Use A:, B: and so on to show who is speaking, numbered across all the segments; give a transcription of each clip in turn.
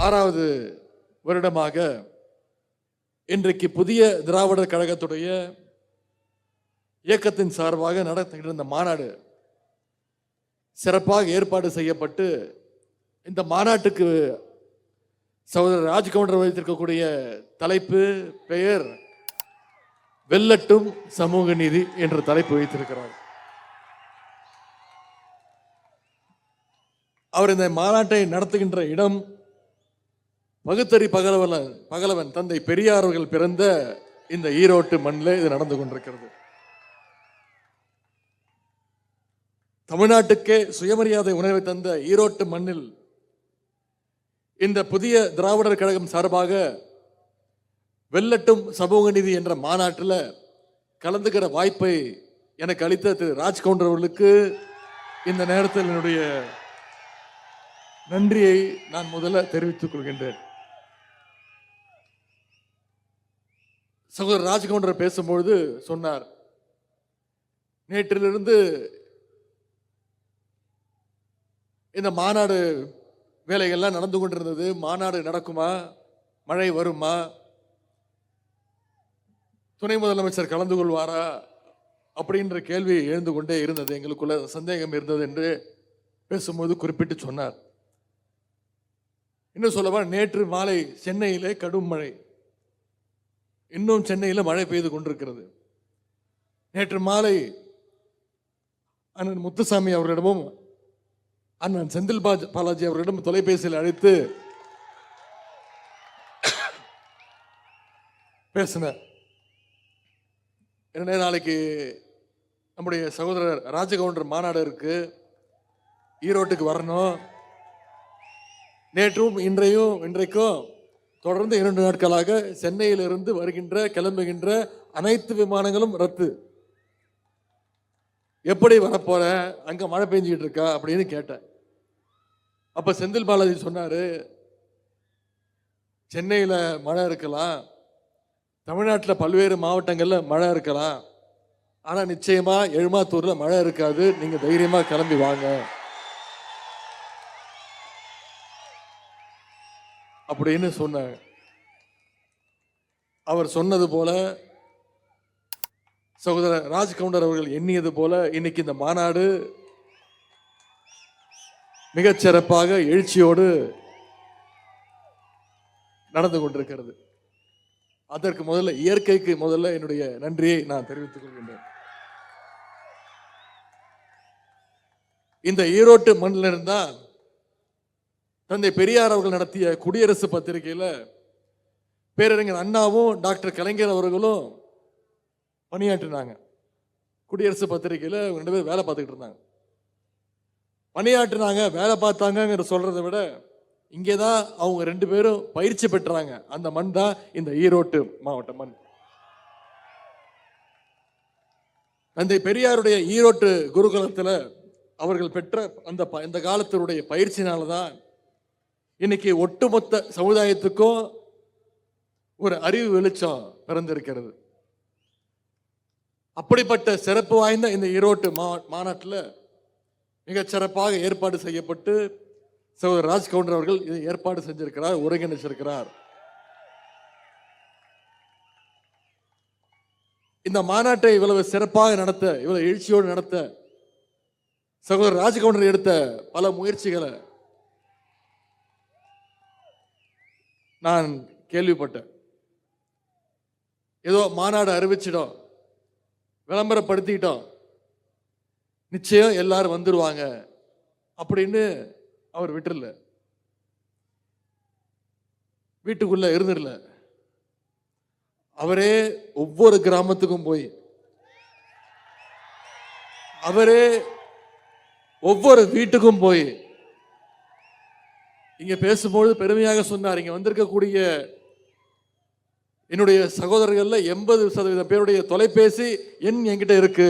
A: 6வது வருடமாக இன்றைக்கு புதிய திராவிடர் கழகத்துடைய இயக்கத்தின் சார்பாக நடத்துகின்ற இந்த மாநாடு சிறப்பாக ஏற்பாடு செய்யப்பட்டு, இந்த மாநாட்டுக்கு சகோதரர் ராஜ்கவுண்டர் வைத்திருக்கக்கூடிய தலைப்பு பெயர் வெல்லட்டும் சமூக நீதி என்ற தலைப்பு வைத்திருக்கிறார். அவர் இந்த மாநாட்டை நடத்துகின்ற இடம் பகுத்தறி பகலவன் தந்தை பெரியார் அவர்கள் பிறந்த இந்த ஈரோட்டு மண்ணில் இது நடந்து கொண்டிருக்கிறது. தமிழ்நாட்டுக்கே சுயமரியாதை உணர்வை தந்த ஈரோட்டு மண்ணில் இந்த புதிய திராவிடர் கழகம் சார்பாக வெல்லட்டும் சமூக நீதி என்ற மாநாட்டில் கலந்துக்கிற வாய்ப்பை எனக்கு அளித்த திரு ராஜ்கவுண்டர் அவர்களுக்கு இந்த நேரத்தில் என்னுடைய நன்றியை நான் முதல்ல தெரிவித்துக் கொள்கின்றேன். சகோதரர் ராஜ்கவுண்டர் பேசும்பொழுது சொன்னார், நேற்றிலிருந்து இந்த மாநாடு வேலைகள்லாம் நடந்து கொண்டிருந்தது. மாநாடு நடக்குமா, மழை வருமா, துணை முதலமைச்சர் கலந்து கொள்வாரா அப்படின்ற கேள்வி எழுந்து கொண்டே இருந்தது, எங்களுக்குள்ள சந்தேகம் இருந்தது என்று பேசும்போது குறிப்பிட்டு சொன்னார். இன்னும் சொல்லவா, நேற்று மாலை சென்னையிலே கடும் மழை, இன்னும் சென்னையில் மழை பெய்து கொண்டிருக்கிறது. நேற்று மாலை அண்ணன் முத்துசாமி அவர்களிடமும் அண்ணன் செந்தில் பாலாஜி அவர்களிடம் தொலைபேசியில் அழைத்து பேசினார். என்ன, நாளைக்கு நம்முடைய சகோதரர் ராஜகவுண்டர் மாநாடு இருக்கு, ஈரோட்டுக்கு வரணும். நேற்றும் இன்றைக்கும் தொடர்ந்து 2 நாட்களாக சென்னையிலிருந்து கிளம்புகின்ற அனைத்து விமானங்களும் ரத்து. எப்படி வரப்போற, அங்க மழை பெஞ்சிட்டு இருக்கா அப்படின்னு கேட்டேன். அப்ப செந்தில் பாலாஜி சொன்னாரு, சென்னையில மழை இருக்கலாம், தமிழ்நாட்டில் பல்வேறு மாவட்டங்கள்ல மழை இருக்கலாம், ஆனா நிச்சயமா எழுமாத்தூர்ல மழை இருக்காது, நீங்க தைரியமா கிளம்பி வாங்க அப்படின்னு சொன்னாங்க. அவர் சொன்னது போல, சகோதரர் ராஜ்கவுண்டர் அவர்கள் எண்ணியது போல இன்னைக்கு இந்த மாநாடு மிகச்சிறப்பாக எழுச்சியோடு நடந்து கொண்டிருக்கிறது. அதற்கு முதல்ல இயற்கைக்கு முதல்ல என்னுடைய நன்றியை நான் தெரிவித்துக் கொள்கின்றேன். இந்த ஈரோட்டு மண்ணில் இருந்தா தந்தை பெரியார் அவர்கள் நடத்திய குடியரசு பத்திரிகையில பேரறிஞர் அண்ணாவும் டாக்டர் கலைஞர் அவர்களும் பணியாற்றினாங்க. குடியரசு பத்திரிகையில 2 பேர் வேலை பார்த்துக்கிட்டு இருந்தாங்க, பணியாற்றினாங்க, வேலை பார்த்தாங்க சொல்றதை விட இங்கேதான் அவங்க 2 பேரும் பயிற்சி பெற்றாங்க. அந்த மண் தான் இந்த ஈரோட்டு மாவட்ட மண். தந்தை பெரியாருடைய ஈரோட்டு குருகுலத்தில் அவர்கள் பெற்ற அந்த காலத்தினுடைய பயிற்சினால்தான் இன்னைக்கு ஒட்டுமொத்த சமுதாயத்துக்கும் ஒரு அறிவு வெளிச்சம் பிறந்திருக்கிறது. அப்படிப்பட்ட சிறப்பு வாய்ந்த இந்த ஈரோட்டு மாநாட்டில் மிகச் சிறப்பாக ஏற்பாடு செய்யப்பட்டு சகோதரர் ராஜ்கவுண்டர் அவர்கள் இதை ஏற்பாடு செஞ்சிருக்கிறார், ஒருங்கிணைச்சிருக்கிறார். இந்த மாநாட்டை இவ்வளவு சிறப்பாக நடத்த, இவ்வளவு எழுச்சியோடு நடத்த சகோதரர் ராஜ்கவுண்டர் எடுத்த பல முயற்சிகளை நான் கேள்விப்பட்டேன். ஏதோ மாநாடு அறிவிச்சிடும், விளம்பரப்படுத்திட்டோம், நிச்சயம் எல்லாரும் வந்துருவாங்க அப்படின்னு அவர் விட்டுறல, வீட்டுக்குள்ள இருந்துடல. அவரே ஒவ்வொரு கிராமத்துக்கும் போய், அவரே ஒவ்வொரு வீட்டுக்கும் போய் இங்க பேசும்போது பெருமையாக சொன்னார், இங்க வந்திருக்கக்கூடிய என்னுடைய சகோதரர்கள்ல 80% பேருடைய தொலைபேசி எண் என்கிட்ட இருக்கு,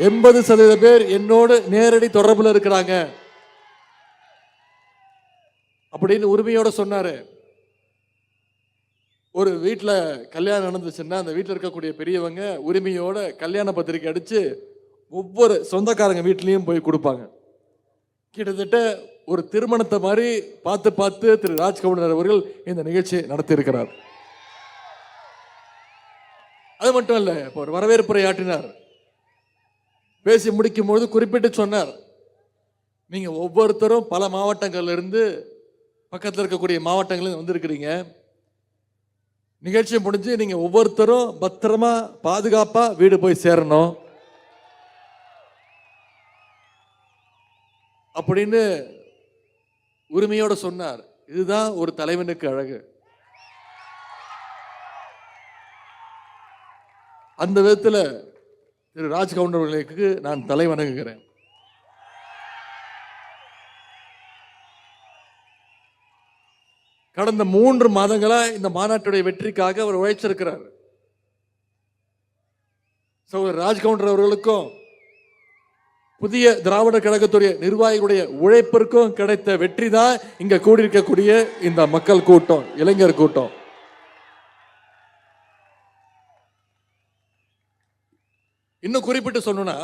A: 80% பேர் என்னோடு நேரடி தொடர்புல இருக்கிறாங்க அப்படின்னு உரிமையோட சொன்னாரு. ஒரு வீட்டில் கல்யாணம் நடந்துச்சுன்னா அந்த வீட்டில் இருக்கக்கூடிய பெரியவங்க உரிமையோட கல்யாண பத்திரிக்கை அடிச்சு ஒவ்வொரு சொந்தக்காரங்க வீட்லேயும் போய் கொடுப்பாங்க. கிட்டத்தட்ட ஒரு திருமணத்தை மாதிரி பார்த்து பார்த்து திரு ராஜ்கவுண்டர் அவர்கள் இந்த நிகழ்ச்சியை நடத்தியிருக்கிறார். அது மட்டும் இல்ல, இப்போ ஒரு வரவேற்புரை ஆற்றினார். பேசி முடிக்கும் பொழுது குறிப்பிட்டு சொன்னார், நீங்க ஒவ்வொருத்தரும் பல மாவட்டங்கள்ல இருந்து பக்கத்தில் இருக்கக்கூடிய மாவட்டங்களில் வந்திருக்கிறீங்க. நிகழ்ச்சி முடிஞ்சு நீங்க ஒவ்வொருத்தரும் பத்திரமா பாதுகாப்பா வீடு போய் சேரணும் அப்படின்னு உரிமையோட சொன்னார். இதுதான் ஒரு தலைவனுக்கு அழகு. அந்த விதத்தில் திரு ராஜ்கவுண்டர் அவர்களுக்கு நான் தலை வணங்குகிறேன். கடந்த 3 மாதங்களா இந்த மாநாட்டுடைய வெற்றிக்காக அவர் உழைச்சிருக்கிறார். ராஜ்கவுண்டர் அவர்களுக்கும் புதிய திராவிட கழகத்துடைய நிர்வாகிகளுடைய உழைப்பிற்கும் கிடைத்த வெற்றி தான் இங்க கூடியிருக்கக்கூடிய இந்த மக்கள் கூட்டம், இளைஞர் கூட்டம். இன்னும் குறிப்பிட்டு சொல்லணும்னா,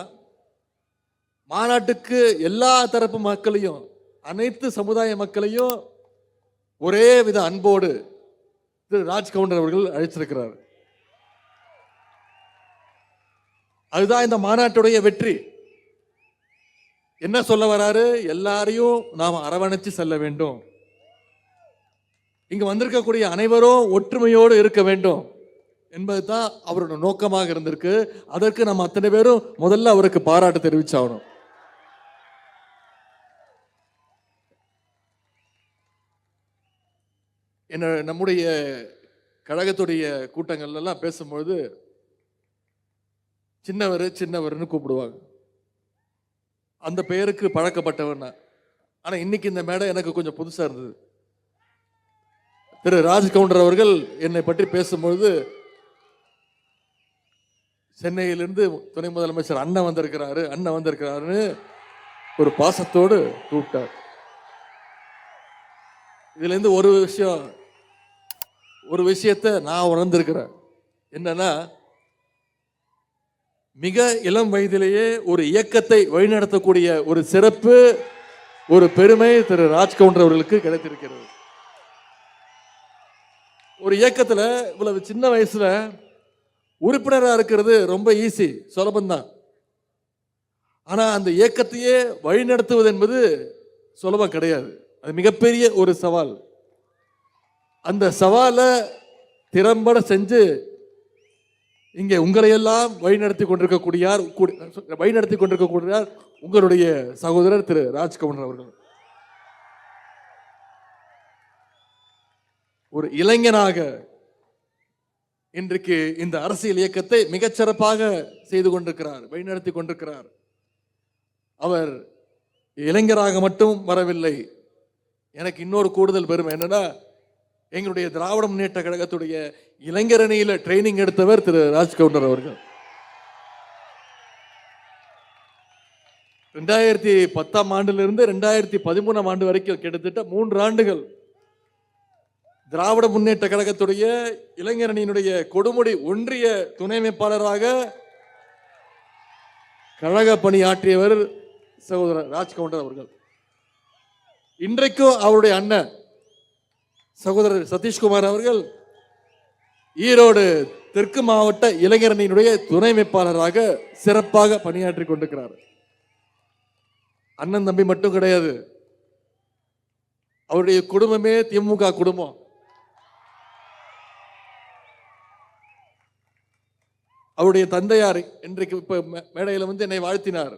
A: மாநாட்டுக்கு எல்லா தரப்பு மக்களையும், அனைத்து சமுதாய மக்களையும் ஒரே வித அன்போடு திரு ராஜ்கவுண்டர் அவர்கள் அழைச்சிருக்கிறார். அதுதான் இந்த மாநாட்டுடைய வெற்றி. என்ன சொல்ல வராரு? எல்லாரையும் நாம் அரவணைச்சு செல்ல வேண்டும், இங்க வந்திருக்கக்கூடிய அனைவரும் ஒற்றுமையோடு இருக்க வேண்டும் என்பதுதான் அவரோட நோக்கமாக இருந்திருக்கு. அதற்கு நம்ம அத்தனை பேரும் முதல்ல அவருக்கு பாராட்டு தெரிவிச்சாகணும். என்ன நம்முடைய கழகத்துடைய கூட்டங்கள்லாம் பேசும்பொழுது சின்னவர் சின்னவர்னு கூப்பிடுவாங்க. அந்த பெயருக்கு பழக்கப்பட்டவன். ஆனா இன்னைக்கு இந்த மேடை எனக்கு கொஞ்சம் புதுசா இருந்தது. திரு ராஜ்கவுண்டர் அவர்கள் என்னை பற்றி பேசும்பொழுது, சென்னையிலிருந்து துணை முதலமைச்சர் அண்ணன் வந்திருக்கிறாருன்னு ஒரு பாசத்தோடு கூப்பிட்டார். இதுல இருந்து ஒரு விஷயத்தை நான் உணர்ந்திருக்கிறேன். என்னன்னா, மிக இளம் வயதிலேயே ஒரு இயக்கத்தை வழிநடத்தக்கூடிய ஒரு சிறப்பு, ஒரு பெருமை திரு ராஜ்கவுண்டர் அவர்களுக்கு கிடைத்திருக்கிறது. ஒரு இயக்கத்துல இவ்வளவு சின்ன வயசுல உறுப்பினராக இருக்கிறது ரொம்ப ஈஸி, சுலபந்தான். ஆனா அந்த இயக்கத்தையே வழிநடத்துவது என்பது சுலபம் கிடையாது. அது மிகப்பெரிய ஒரு சவால். அந்த சவாலை திறம்பட செஞ்சு இங்கே உங்களை எல்லாம் வழிநடத்தி கொண்டிருக்கக்கூடிய உங்களுடைய சகோதரர் திரு ராஜ்கவுண்டர் அவர்கள். ஒரு இளைஞனாக இன்றைக்கு இந்த அரசியல் இயக்கத்தை மிகச்சிறப்பாக செய்து கொண்டிருக்கிறார், வழிநடத்தி கொண்டிருக்கிறார். அவர் இளைஞராக மட்டும் வரவில்லை. எனக்கு இன்னொரு கூடுதல் பெருமை என்னன்னா, எங்களுடைய திராவிட முன்னேற்ற கழகத்துடைய இளைஞரணியில ட்ரைனிங் எடுத்தவர் திரு ராஜ்கவுண்டர் அவர்கள். 2010ஆம் ஆண்டிலிருந்து 2013ஆம் ஆண்டு வரைக்கும் கிட்டத்தட்ட 3 ஆண்டுகள் திராவிட முன்னேற்ற கழகத்துடைய இளைஞரணியினுடைய கொடுமுடி ஒன்றிய துணை அமைப்பாளராக கழக பணியாற்றியவர் சகோதரர் ராஜ்கவுண்டர் அவர்கள். இன்றைக்கும் அவருடைய அண்ணன் சகோதரர் சதீஷ்குமார் அவர்கள் ஈரோடு தெற்கு மாவட்ட இளைஞரணியினுடைய துணை அமைப்பாளராக சிறப்பாக பணியாற்றி கொண்டிருக்கிறார். அண்ணன் தம்பி மட்டும் கிடையாது, அவருடைய குடும்பமே திமுக குடும்பம். அவருடைய தந்தையார் இன்றைக்கு இப்ப மேடையில் என்னை வாழ்த்தினார்.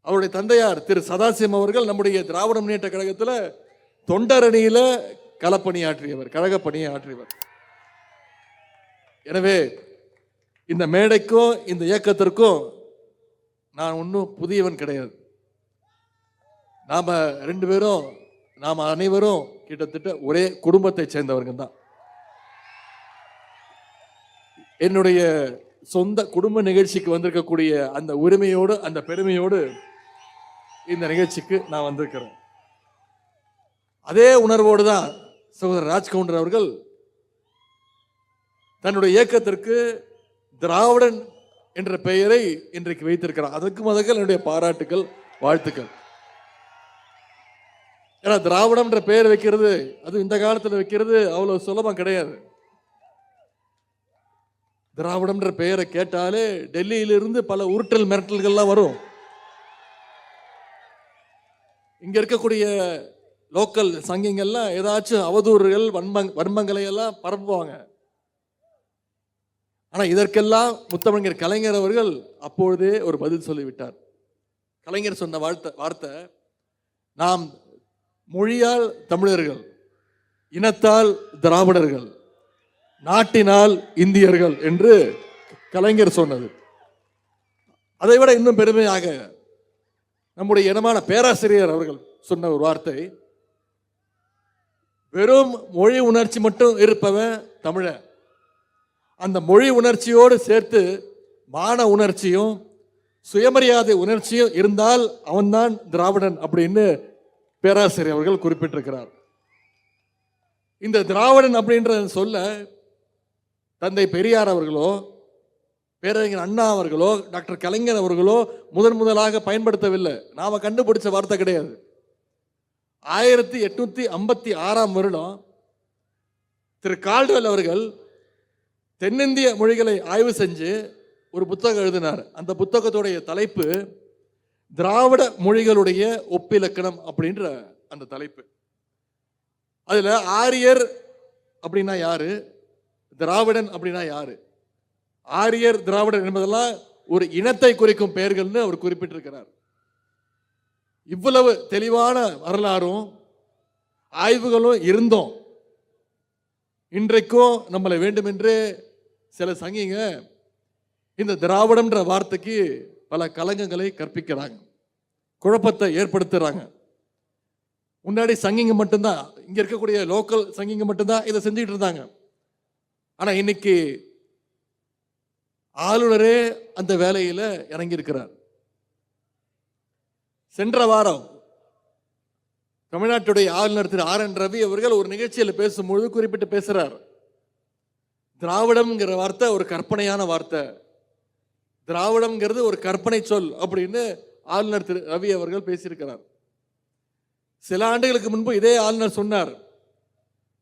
A: அவருடைய தந்தையார் திரு சதாசிவம் அவர்கள் நம்முடைய திராவிட முன்னேற்ற கழகத்தில் தொண்டரணியில களப்பணியாற்றியவர், கழக பணியாற்றியவர். எனவே இந்த மேடைக்கும் இந்த இயக்கத்திற்கும் நான் ஒன்றும் புதியவன் கிடையாது. நாம அனைவரும் கிட்டத்தட்ட ஒரே குடும்பத்தை சேர்ந்தவர்கள் தான். என்னுடைய சொந்த குடும்ப நிகழ்ச்சிக்கு வந்திருக்கக்கூடிய அந்த உரிமையோடு, அந்த பெருமையோடு இந்த நிகழ்ச்சிக்கு நான் வந்திருக்கிறேன். அதே உணர்வோடு தான் சகோதரர் ராஜ்கவுண்டர் அவர்கள் தன்னுடைய இயக்கத்திற்கு திராவிடன் என்ற பெயரை இன்றைக்கு வைத்திருக்கிறார். அதற்கு முதல்ல என்னுடைய பாராட்டுகள், வாழ்த்துக்கள். ஏன்னா திராவிடம்ன்ற பெயர் வைக்கிறது அது இந்த காலத்தில் வைக்கிறது அவ்வளவு சுலபம் கிடையாது. திராவிடம்ன்ற பெயரை கேட்டாலே டெல்லியிலிருந்து பல உருட்டல் மிரட்டல்கள்லாம் வரும். இங்க இருக்கக்கூடிய லோக்கல் சங்கிங்கள்லாம் ஏதாச்சும் அவதூறுகள் வன்மங்களை எல்லாம் பரப்புவாங்க. ஆனா இதற்கெல்லாம் முத்தமிழர் கலைஞர் அவர்கள் அப்பொழுதே ஒரு பதில் சொல்லிவிட்டார். கலைஞர் சொன்ன வார்த்தை, நாம் மொழியால் தமிழர்கள், இனத்தால் திராவிடர்கள், நாட்டினால் இந்தியர்கள் என்று கலைஞர் சொன்னது. அதை விட இன்னும் பெருமையாக நம்முடைய இனமான பேராசிரியர் அவர்கள் சொன்ன ஒரு வார்த்தை, வெறும் மொழி உணர்ச்சி மட்டும் இருப்பவன் தமிழ, அந்த மொழி உணர்ச்சியோடு சேர்த்து மான உணர்ச்சியும் சுயமரியாதை உணர்ச்சியும் இருந்தால் அவன்தான் திராவிடன் அப்படின்னு பேராசிரியர் அவர்கள் குறிப்பிட்டிருக்கிறார். இந்த திராவிடன் அப்படின்ற சொல்ல தந்தை பெரியார் அவர்களோ, பேரறிஞர் அண்ணா அவர்களோ, டாக்டர் கலைஞர் அவர்களோ முதலாக பயன்படுத்தவில்லை. நாம கண்டுபிடிச்ச வார்த்தை கிடையாது. 1856 வருடம் திரு கால்டுவெல் அவர்கள் தென்னிந்திய மொழிகளை ஆய்வு செஞ்சு ஒரு புத்தகம் எழுதினார். அந்த புத்தகத்துடைய தலைப்பு திராவிட மொழிகளுடைய ஒப்பிலக்கணம் அப்படின்ற அந்த தலைப்பு. அதுல ஆரியர் அப்படின்னா யாரு, திராவிடன் அப்படின்னா யாரு, ஆரியர் திராவிடன் என்பதெல்லாம் ஒரு இனத்தை குறிக்கும் பெயர்கள்னு அவர் குறிப்பிட்டிருக்கிறார். இவ்வளவு தெளிவான வரலாறும் ஆய்வுகளும் இருந்தோம். இன்றைக்கும் நம்மளை வேண்டுமென்றே சில சங்கிங்க இந்த திராவிடம்ன்ற வார்த்தைக்கு பல கலங்கங்களை கற்பிக்கிறாங்க, குழப்பத்தை ஏற்படுத்துறாங்க. முன்னாடி சங்கிங்க மட்டும்தான், இங்க இருக்கக்கூடிய லோக்கல் சங்கிங்க மட்டும்தான் இதை செஞ்சுட்டு இருந்தாங்க. ஆனா இன்னைக்கு ஆளுநரே அந்த வேலையில இறங்கி இருக்கிறார். சென்ற வாரம் தமிழ்நாட்டுடைய ஆளுநர் திரு RN ரவி அவர்கள் ஒரு நிகழ்ச்சியில் பேசும்பொழுது குறிப்பிட்டு பேசுறார், திராவிடம்ங்கிற வார்த்தை ஒரு கற்பனையான வார்த்தை, திராவிடம்ங்கிறது ஒரு கற்பனை சொல் அப்படின்னு ஆளுநர் திரு ரவி அவர்கள் பேசியிருக்கிறார். சில ஆண்டுகளுக்கு முன்பு இதே ஆளுநர் சொன்னார்,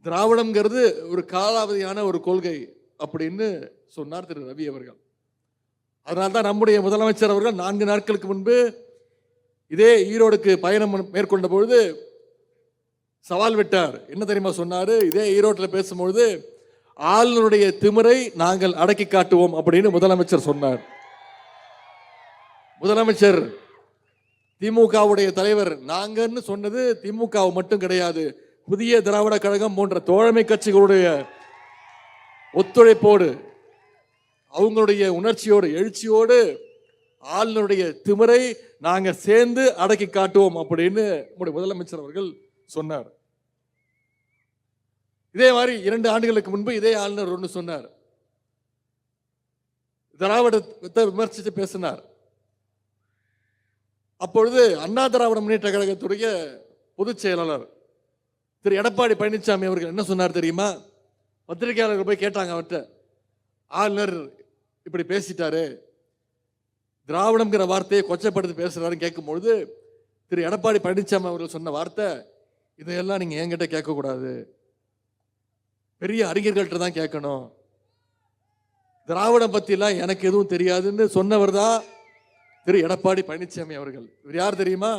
A: திராவிடம்ங்கிறது ஒரு காலாவதியான ஒரு கொள்கை அப்படின்னு சொன்னார் திரு ரவி அவர்கள். அதனால்தான் நம்முடைய முதலமைச்சர் அவர்கள் 4 நாட்களுக்கு முன்பு இதே ஈரோடுக்கு பயணம் மேற்கொண்ட பொழுது சவால் விட்டார். என்ன தெரியுமா சொன்னாரு? இதே ஈரோட்டில் பேசும்பொழுது, ஆளுநருடைய திமிரை நாங்கள் அடக்கி காட்டுவோம் அப்படின்னு முதலமைச்சர் சொன்னார். முதலமைச்சர் திமுகவுடைய தலைவர் நாங்கன்னு சொன்னது திமுக மட்டும் கிடையாது, புதிய திராவிட கழகம் போன்ற தோழமை கட்சிகளுடைய ஒத்துழைப்போடு, அவங்களுடைய உணர்ச்சியோடு எழுச்சியோடு ஆளுநருடைய திமிரை நாங்க சேர்ந்து அடக்கி காட்டுவோம் அப்படின்னு நம்முடைய முதலமைச்சர் அவர்கள் சொன்னார். இதே மாதிரி 2 ஆண்டுகளுக்கு முன்பு இதே ஆளுநர் ஒன்று சொன்னார், திராவிடத்தை விமர்சித்து பேசினார். அப்பொழுது அண்ணா திராவிட முன்னேற்ற கழகத்துடைய பொதுச் செயலாளர் திரு எடப்பாடி பழனிசாமி அவர்கள் என்ன சொன்னார் தெரியுமா? பத்திரிகையாளர்கள் போய் கேட்டாங்க அவர்கிட்ட, ஆளுநர் இப்படி பேசிட்டாரு, திராவிடம்ங்கிற வார்த்தையை கொச்சப்படுத்தி பேசுறாருன்னு கேட்கும்பொழுது திரு எடப்பாடி பழனிசாமி அவர்கள் சொன்ன வார்த்தை, இதையெல்லாம் நீங்க என்கிட்ட கேட்கக்கூடாது, பெரிய அறிஞர்கள்ட்ட தான் கேட்கணும், திராவிடம் பத்திலாம் எனக்கு எதுவும் தெரியாதுன்னு சொன்னவர் தான் திரு எடப்பாடி பழனிசாமி அவர்கள். இவர் யார் தெரியுமா?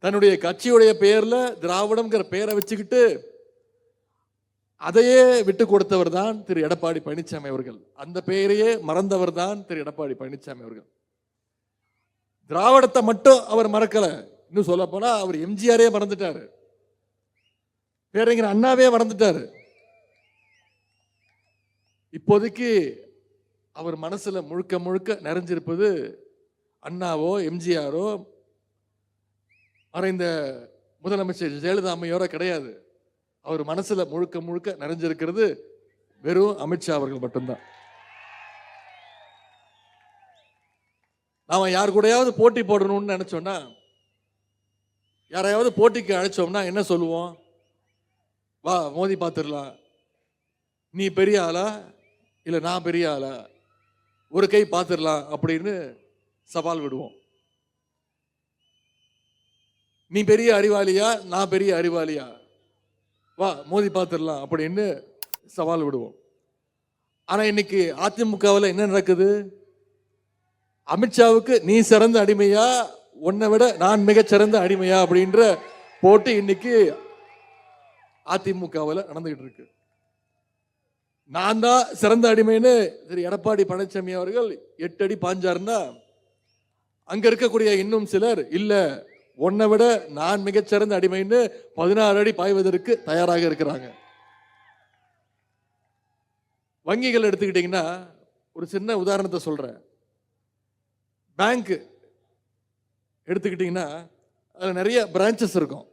A: தன்னுடைய கட்சியுடைய பெயர்ல திராவிடம்ங்கிற பெயரை வச்சுக்கிட்டு அதையே விட்டு கொடுத்தவர் தான் திரு எடப்பாடி பழனிசாமி அவர்கள். அந்த பெயரையே மறந்தவர் தான் திரு எடப்பாடி பழனிசாமி அவர்கள். திராவிடத்தை மட்டும் அவர் மறக்கல, இன்னும் சொல்ல போனா அவர் எம்ஜிஆரே மறந்துட்டாரு, பேரறிஞர் அண்ணாவே மறந்துட்டாரு. இப்போதைக்கு அவர் மனசுல முழுக்க முழுக்க நிறைஞ்சிருப்பது அண்ணாவோ எம்ஜிஆரோ மறைந்த முதலமைச்சர் ஜெயலலிதா அம்மையோர கிடையாது. அவர் மனசுல முழுக்க முழுக்க நிறைஞ்சிருக்கிறது வெறும் அமித்ஷா அவர்கள் மட்டும்தான். நாம யார் கூடயாவது போட்டி போடணும்னு நினைச்சோம்னா, யாரையாவது போட்டிக்கு அழைச்சோம்னா என்ன சொல்லுவோம்? வா மோதி பார்த்துடலாம், நீ பெரிய ஆளா இல்லை நான் பெரிய ஆளா, ஒரு கை பார்த்துடலாம் அப்படின்னு சவால் விடுவோம். நீ பெரிய அறிவாளியா, நான் பெரிய அறிவாளியா, வா மோதி பார்த்துடலாம் அப்படின்னு சவால் விடுவோம். ஆனா இன்னைக்கு அதிமுகவில் என்ன நடக்குது? அமித்ஷாவுக்கு நீ சிறந்த அடிமையா, உன்னை விட நான் மிகச்சிறந்த அடிமையா அப்படின்ற போட்டு இன்னைக்கு அதிமுகவில் நடந்துகிட்டு இருக்கு. நான் தான் சிறந்த அடிமைன்னு திரு எடப்பாடி பழனிசாமி அவர்கள் 8 அடி பாஞ்சாருன்னா, அங்க இருக்கக்கூடிய இன்னும் சிலர் இல்ல, உன்னை விட நான் மிகச்சிறந்த அடிமைன்னு 16 அடி பாய்வதற்கு தயாராக இருக்கிறாங்க. வங்கிகள் எடுத்துக்கிட்டீங்கன்னா, ஒரு சின்ன உதாரணத்தை சொல்றேன். பேங்க் எடுத்துக்கிட்டீங்கன்னா அதில் நிறைய பிரான்ச்சஸ் இருக்கும்,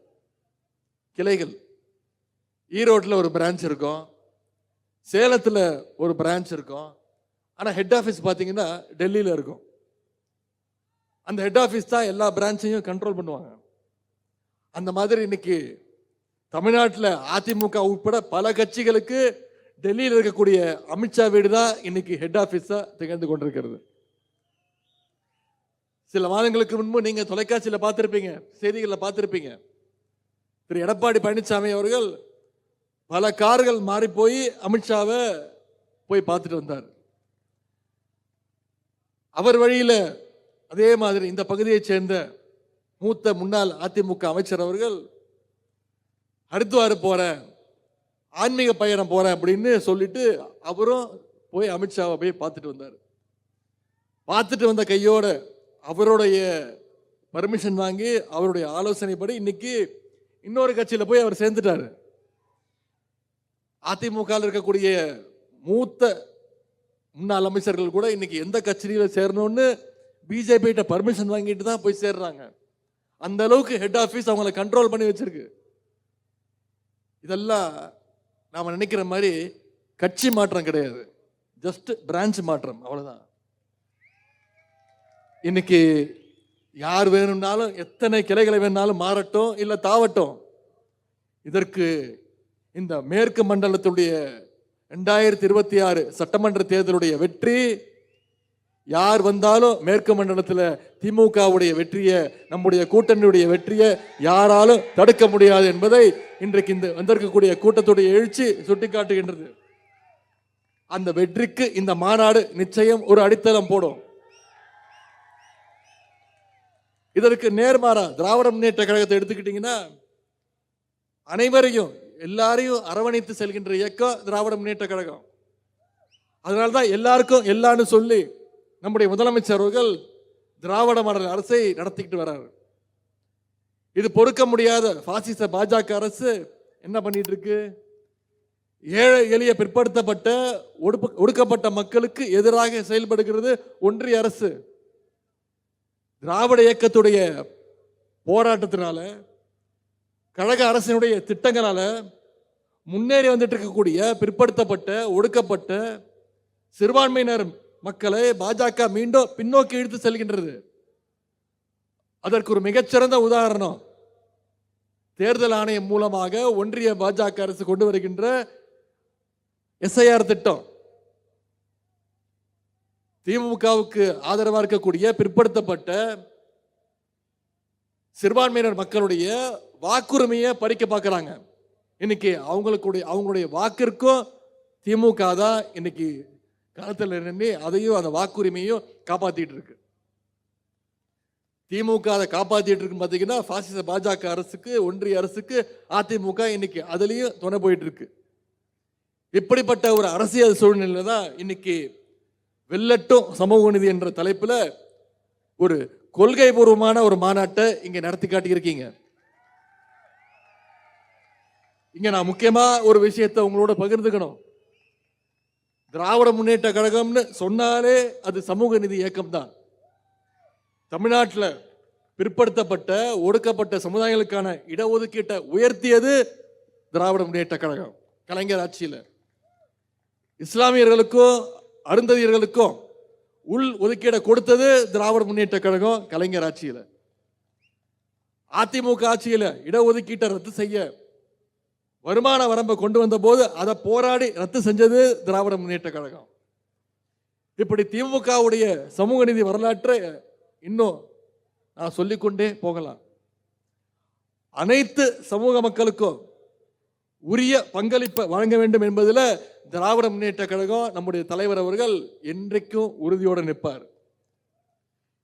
A: கிளைகள். ஈரோட்டில் ஒரு பிரான்ச் இருக்கும், சேலத்தில் ஒரு பிரான்ச் இருக்கும். ஆனால் ஹெட் ஆஃபீஸ் பார்த்தீங்கன்னா டெல்லியில் இருக்கும். அந்த ஹெட் ஆஃபீஸ் தான் எல்லா பிரான்ச்சையும் கண்ட்ரோல் பண்ணுவாங்க. அந்த மாதிரி இன்னைக்கு தமிழ்நாட்டில் அதிமுக உட்பட பல கட்சிகளுக்கு டெல்லியில் இருக்கக்கூடிய அமித்ஷா வீடு தான் இன்னைக்கு ஹெட் ஆஃபீஸா திகழ்ந்து கொண்டிருக்கிறது. சில மாதங்களுக்கு முன்பு நீங்க தொலைக்காட்சியில் பார்த்திருப்பீங்க, செய்திகளில் பார்த்திருப்பீங்க. திரு எடப்பாடி பழனிசாமி அவர்கள் பல கார்கள் மாறி போய் அமித்ஷாவை போய் பார்த்துட்டு வந்தார். அவர் வழியில் அதே மாதிரி இந்த பகுதியைச் சேர்ந்த மூத்த முன்னாள் அதிமுக அமைச்சர் அவர்கள் ஹரித்வார் போறேன், ஆன்மீக பயணம் போறேன் அப்படின்னு சொல்லிட்டு அவரும் போய் அமித்ஷாவை போய் பார்த்துட்டு வந்தார். பார்த்துட்டு வந்த கையோட அவருடைய பர்மிஷன் வாங்கி அவருடைய ஆலோசனைப்படி இன்னைக்கு இன்னொரு கட்சியில் போய் அவர் சேர்ந்துட்டாரு. அதிமுக இருக்கக்கூடிய மூத்த முன்னாள் அமைச்சர்கள் கூட இன்னைக்கு எந்த கட்சியில சேரணும்னு பிஜேபி கிட்ட பர்மிஷன் வாங்கிட்டு தான் போய் சேர்றாங்க. அந்த அளவுக்கு ஹெட் ஆஃபீஸ் அவங்களை கண்ட்ரோல் பண்ணி வச்சிருக்கு. இதெல்லாம் நாம நினைக்கிற மாதிரி கட்சி மாற்றம் கிடையாது, ஜஸ்ட் பிரான்ச் மாற்றம், அவ்வளவுதான். இன்னைக்கு யார் வேணும்னாலும் எத்தனை கிளைகளை வேணும்னாலும் மாறட்டும் இல்ல தாவட்டும். இதற்கு இந்த மேற்கு மண்டலத்துடைய 2026 சட்டமன்ற தேர்தலுடைய வெற்றி, யார் வந்தாலும் மேற்கு மண்டலத்தில் திமுகவுடைய வெற்றியை, நம்முடைய கூட்டணியுடைய வெற்றியை யாராலும் தடுக்க முடியாது என்பதை இன்றைக்கு இந்த வந்திருக்கக்கூடிய கூட்டத்துடைய எழுச்சி சுட்டிக்காட்டுகின்றது. அந்த வெற்றிக்கு இந்த மாநாடு நிச்சயம் ஒரு அடித்தளம் போடும். இதற்கு நேர்மாறா திராவிட முன்னேற்ற கழகத்தை எடுத்துக்கிட்டீங்கன்னா, அனைவரையும் எல்லாரையும் அரவணைத்து செல்கின்ற இயக்கம் திராவிட முன்னேற்ற கழகம். அதனால்தான் எல்லாருக்கும் எல்லான்னு சொல்லி நம்முடைய முதலமைச்சர் அவர்கள் திராவிட மாடல் அரசை நடத்திக்கிட்டு வர்றாரு. இது பொறுக்க முடியாத பாசிச பாஜக அரசு என்ன பண்ணிட்டு இருக்கு? ஏழை எளிய பிற்படுத்தப்பட்ட ஒடுக்கப்பட்ட மக்களுக்கு எதிராக செயல்படுகிறது ஒன்றிய அரசு. திராவிட இயக்கத்துடைய போராட்டத்தினால, கழக அரசினுடைய திட்டங்களால முன்னேறி வந்துட்டு இருக்கக்கூடிய பிற்படுத்தப்பட்ட ஒடுக்கப்பட்ட சிறுபான்மையினர் மக்களை பாஜக மீண்டும் பின்னோக்கி இழுத்து செல்கின்றது. அதற்கு ஒரு மிகச்சிறந்த உதாரணம் தேர்தல் ஆணையம் மூலமாக ஒன்றிய பாஜக அரசு கொண்டு வருகின்ற எஸ்ஐஆர் திட்டம். திமுகவுக்கு ஆதரவாக இருக்கக்கூடிய பிற்படுத்தப்பட்ட சிறுபான்மையினர் மக்களுடைய வாக்குரிமையை பறிக்க பார்க்கிறாங்க. இன்னைக்கு அவங்களுடைய வாக்கிற்கும் திமுக தான் இன்னைக்கு களத்தில் நின்று அதையும் அந்த வாக்குரிமையும் காப்பாத்திட்டு இருக்கு. திமுக அதை காப்பாத்திட்டு இருக்கு. பார்த்தீங்கன்னா பாசிச பாஜக அரசுக்கு, ஒன்றிய அரசுக்கு அதிமுக இன்னைக்கு அதுலயும் துணை போயிட்டு இருக்கு. இப்படிப்பட்ட ஒரு அரசியல் சூழ்நிலை தான் இன்னைக்கு வெல்லட்டும் சமூக நீதி என்ற தலைப்பில் ஒரு கொள்கை பூர்வமான ஒரு மாநாட்டை இங்க நடத்தி காட்டியிருக்கீங்க. இங்க நான் முக்கியமா ஒரு விஷயத்தை உங்களோட பகிர்ந்துக்கணும். திராவிட முன்னேற்ற கழகம்னு சொன்னாலே அது சமூக நீதி இயக்கம் தான். தமிழ்நாட்டில் பிற்படுத்தப்பட்ட ஒடுக்கப்பட்ட சமுதாயங்களுக்கான இடஒதுக்கீட்டை உயர்த்தியது திராவிட முன்னேற்ற கழகம் கலைஞர் ஆட்சியில். இஸ்லாமியர்களுக்கும் அருந்ததியர்களுக்கும் உள் ஒதுக்கீடை கொடுத்தது திராவிட முன்னேற்ற கழகம் கலைஞர் ஆட்சியில். அதிமுக ஆட்சியில் இடஒதுக்கீட்டை ரத்து செய்ய வருமான வரம்பை கொண்டு வந்த போது அதை போராடி ரத்து செஞ்சது திராவிட முன்னேற்ற கழகம். இப்படி திமுகவுடைய சமூக நீதி வரலாற்றை இன்னும் நான் சொல்லிக்கொண்டே போகலாம். அனைத்து சமூக மக்களுக்கும் உரிய பங்களிப்பை வழங்க வேண்டும் என்பதில் திராவிட முன்னேற்ற கழகம் நம்முடைய தலைவர் அவர்கள் என்றைக்கும் உறுதியோடு நிற்பார்.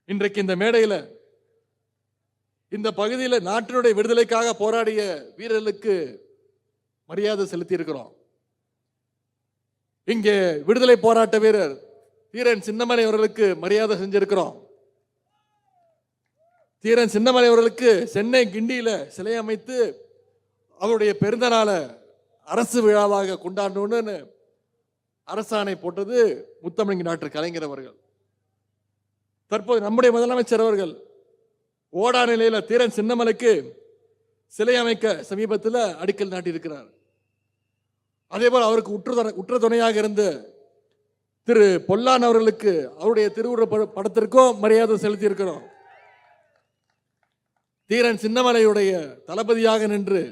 A: இன்றைக்கு இந்த மேடையில் இந்த பகுதியில் நாட்டினுடைய விடுதலைக்காக போராடிய வீரர்களுக்கு மரியாதை செலுத்தி இருக்கிறோம். இங்கே விடுதலை போராட்ட வீரர் தீரன் சின்னமலை அவர்களுக்கு மரியாதை செஞ்சிருக்கிறோம். தீரன் சின்னமலை அவர்களுக்கு சென்னை கிண்டியில சிலை அமைத்து அவருடைய பிறந்த நாளை அரசு விழாவாக கொண்டாடணும்னு அரசாணை போட்டது முத்தமிழ் டாக்டர் கலைஞர் அவர்கள். தற்போது நம்முடைய முதலமைச்சர் அவர்கள் ஓடா நிலையில தீரன் சின்னமலைக்கு சிலை அமைக்க சமீபத்தில் அடிக்கல் நாட்டியிருக்கிறார். அதே போல் அவருக்கு உற்ற துணையாக இருந்த திரு பொல்லான் அவர்களுக்கு அவருடைய திருவுருவ படத்திற்கும் மரியாதை செலுத்தி இருக்கிறோம். தீரன் சின்னமலையுடைய தளபதியாக நின்று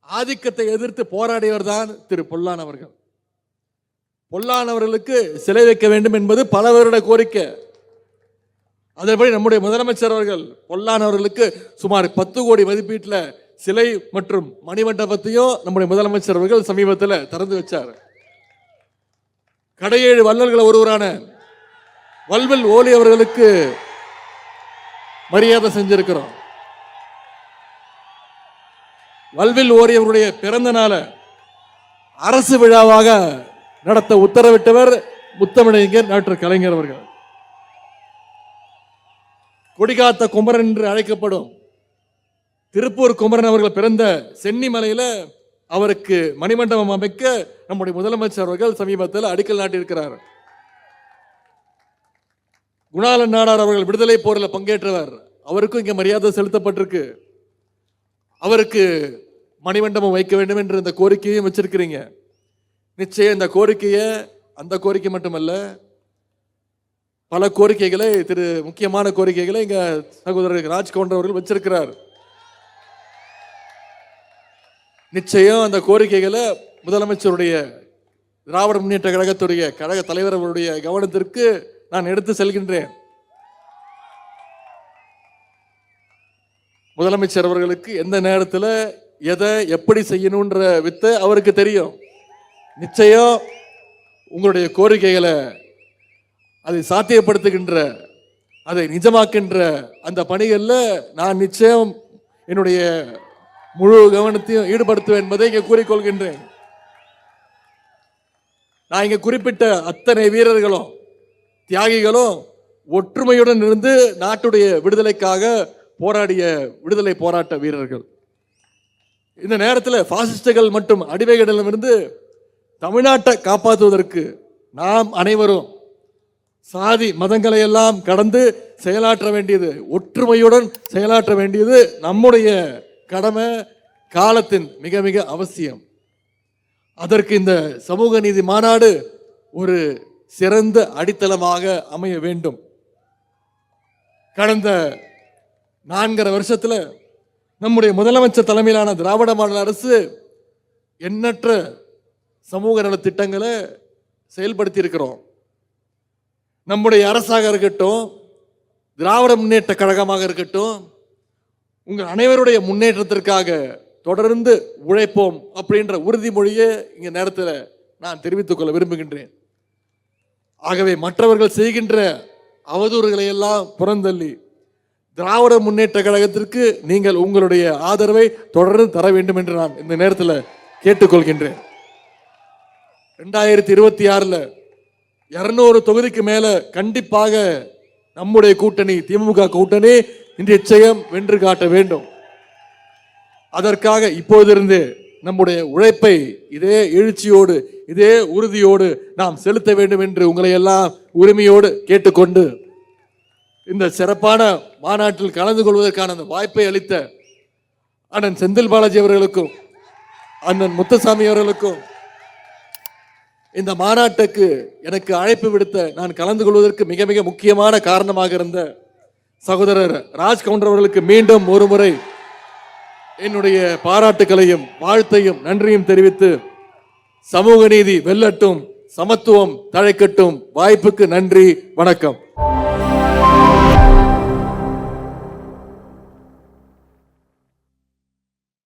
A: ஆதிக்கத்தை எதிர்த்து போராடியவர் தான் திரு பொல்லான் அவர்கள். பொல்லான் அவர்களுக்கு சிலை வைக்க வேண்டும் என்பது பல வருட கோரிக்கை. அதன்படி நம்முடைய முதலமைச்சர் அவர்கள் பொல்லான் அவர்களுக்கு சுமார் 10 கோடி மதிப்பீட்டில் சிலை மற்றும் மணிமண்டபத்தையும் நம்முடைய முதலமைச்சர் அவர்கள் சமீபத்தில் திறந்து வச்சார். கடையேழு வள்ளல்கள் ஒருவரான வல்வில் ஓலி அவர்களுக்கு மரியாதை செஞ்சிருக்கிறோம். வல்வில் ஓரி அவருடைய பிறந்த நாள அரசு விழாவாக நடத்த உத்தரவிட்டவர் முத்தமிழறிஞர் டாக்டர் கலைஞர் அவர்கள். கொடிகாத்த குமரன் என்று அழைக்கப்படும் திருப்பூர் குமரன் அவர்கள் பிறந்த சென்னிமலையில அவருக்கு மணிமண்டபம் அமைக்க நம்முடைய முதலமைச்சர் அவர்கள் சமீபத்தில் அடிக்கல் நாட்டியிருக்கிறார். குணாளன் நாடார் அவர்கள் விடுதலை போரில் பங்கேற்றவர், அவருக்கும் இங்கே மரியாதை செலுத்தப்பட்டிருக்கு. அவருக்கு மணிமண்டபம் வைக்க வேண்டும் என்று இந்த கோரிக்கையும் வச்சிருக்கிறீங்க. நிச்சயம் இந்த கோரிக்கையை, அந்த கோரிக்கை மட்டுமல்ல, பல கோரிக்கைகளை, முக்கியமான கோரிக்கைகளை இங்க சகோதரர் ராஜ் கவுண்டர் அவர்கள் வச்சிருக்கிறார். நிச்சயம் அந்த கோரிக்கைகளை முதலமைச்சருடைய திராவிட முன்னேற்ற கழகத்துடைய கழக தலைவர் அவருடைய கவனத்திற்கு நான் எடுத்து செல்கின்றேன். முதலமைச்சர் அவர்களுக்கு எந்த நேரத்தில் எதை எப்படி செய்யணுன்ற வித்தை அவருக்கு தெரியும். நிச்சயம் உங்களுடைய கோரிக்கைகளை அதை சாத்தியப்படுத்துகின்ற, அதை நிஜமாக்கின்ற அந்த பணிகளில் நான் நிச்சயம் என்னுடைய முழு கவனத்தையும் ஈடுபடுத்துவேன் என்பதை இங்கே கூறிக்கொள்கின்றேன். நான் இங்கே குறிப்பிட்ட அத்தனை வீரர்களும் தியாகிகளும் ஒற்றுமையுடன் இருந்து நாட்டுடைய விடுதலைக்காக போராடிய விடுதலை போராட்ட வீரர்கள். இந்த நேரத்தில் பாசிஸ்டுகள் மற்றும் அடிமைகளிடமிருந்து தமிழ்நாட்டை காப்பாற்றுவதற்கு நாம் அனைவரும் சாதி மதங்களை எல்லாம் கடந்து செயலாற்ற வேண்டியது, ஒற்றுமையுடன் செயலாற்ற வேண்டியது நம்முடைய கடமை, காலத்தின் மிக மிக அவசியம். அதற்கு இந்த சமூக நீதி மாநாடு ஒரு சிறந்த அடித்தளமாக அமைய வேண்டும். கடந்த 4.5 வருஷத்துல நம்முடைய முதலமைச்சர் தலைமையிலான திராவிட மாடல் அரசு எண்ணற்ற சமூக நல திட்டங்களை செயல்படுத்தி இருக்கிறோம். நம்முடைய அரசாக இருக்கட்டும், திராவிட முன்னேற்ற கழகமாக இருக்கட்டும், உங்கள் அனைவருடைய முன்னேற்றத்திற்காக தொடர்ந்து உழைப்போம் அப்படின்ற உறுதிமொழியை இங்க நேரத்தில் நான் தெரிவித்துக் கொள்ள விரும்புகின்றேன். ஆகவே மற்றவர்கள் செய்கின்ற அவதூறுகளை எல்லாம் புறந்தள்ளி திராவிட முன்னேற்ற கழகத்திற்கு நீங்கள் உங்களுடைய ஆதரவை தொடர்ந்து தர வேண்டும் என்று நான் இந்த நேரத்தில் கேட்டுக்கொள்கின்றேன். 2026 200 தொகுதிக்கு மேல கண்டிப்பாக நம்முடைய கூட்டணி, திமுக கூட்டணி நிச்சயம் வென்று காட்ட வேண்டும். அதற்காக இப்போதிருந்து நம்முடைய உழைப்பை இதே எழுச்சியோடு, இதே உறுதியோடு நாம் செலுத்த வேண்டும் என்று உங்களை எல்லாம் உரிமையோடு கேட்டுக்கொண்டு, இந்த சிறப்பான மாநாட்டில் கலந்து கொள்வதற்கான அந்த வாய்ப்பை அளித்த அண்ணன் செந்தில் பாலாஜி அவர்களுக்கும் அண்ணன் முத்துசாமி அவர்களுக்கும், இந்த மாநாட்டுக்கு எனக்கு அழைப்பு விடுத்த, நான் கலந்து கொள்வதற்கு மிக மிக முக்கியமான காரணமாக இருந்த சகோதரர் ராஜ் கவுண்டர் அவர்களுக்கு மீண்டும் ஒரு முறை என்னுடைய பாராட்டுகளையும் வாழ்த்தையும் நன்றியும் தெரிவித்து, சமூக நீதி வெல்லட்டும், சமத்துவம் தழைக்கட்டும். வாய்ப்புக்கு நன்றி, வணக்கம்.